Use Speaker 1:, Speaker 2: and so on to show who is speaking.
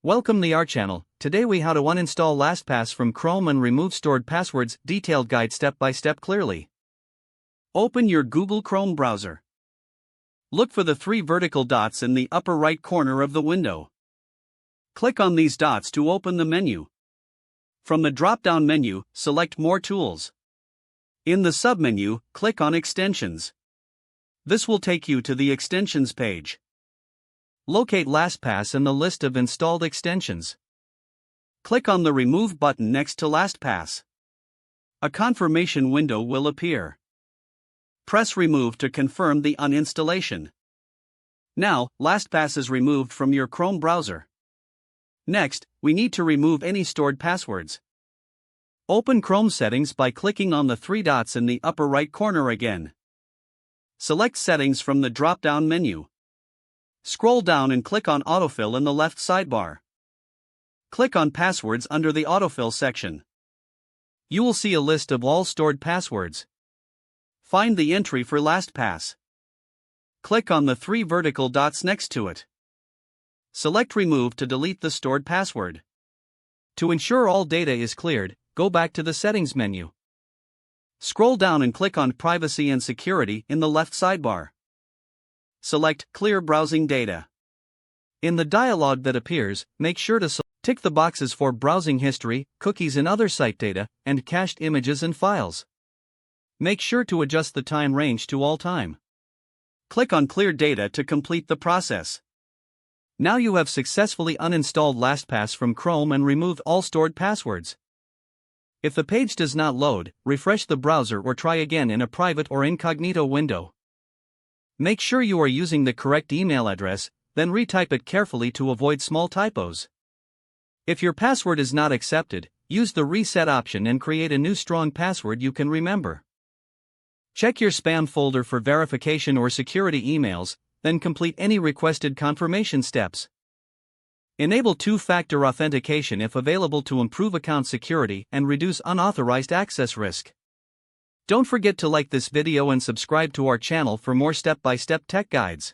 Speaker 1: Welcome to our channel. Today we how to uninstall LastPass from Chrome and remove stored passwords. Detailed guide step by step clearly. Open your Google Chrome browser. Look for the three vertical dots in the upper right corner of the window. Click on these dots to open the menu. From the drop-down menu, select More Tools. In the submenu, click on Extensions. This will take you to the Extensions page. Locate LastPass in the list of installed extensions. Click on the Remove button next to LastPass. A confirmation window will appear. Press Remove to confirm the uninstallation. Now, LastPass is removed from your Chrome browser. Next, we need to remove any stored passwords. Open Chrome settings by clicking on the three dots in the upper right corner again. Select Settings from the drop-down menu. Scroll down and click on Autofill in the left sidebar. Click on Passwords under the Autofill section. You will see a list of all stored passwords. Find the entry for LastPass. Click on the three vertical dots next to it. Select Remove to delete the stored password. To ensure all data is cleared, go back to the Settings menu. Scroll down and click on Privacy and Security in the left sidebar. Select Clear Browsing Data. In the dialog that appears, make sure to tick the boxes for browsing history, cookies and other site data, and cached images and files. Make sure to adjust the time range to all time. Click on Clear Data to complete the process. Now you have successfully uninstalled LastPass from Chrome and removed all stored passwords. If the page does not load, refresh the browser or try again in a private or incognito window. Make sure you are using the correct email address, then retype it carefully to avoid small typos. If your password is not accepted, use the reset option and create a new strong password you can remember. Check your spam folder for verification or security emails, then complete any requested confirmation steps. Enable two-factor authentication if available to improve account security and reduce unauthorized access risk. Don't forget to like this video and subscribe to our channel for more step-by-step tech guides.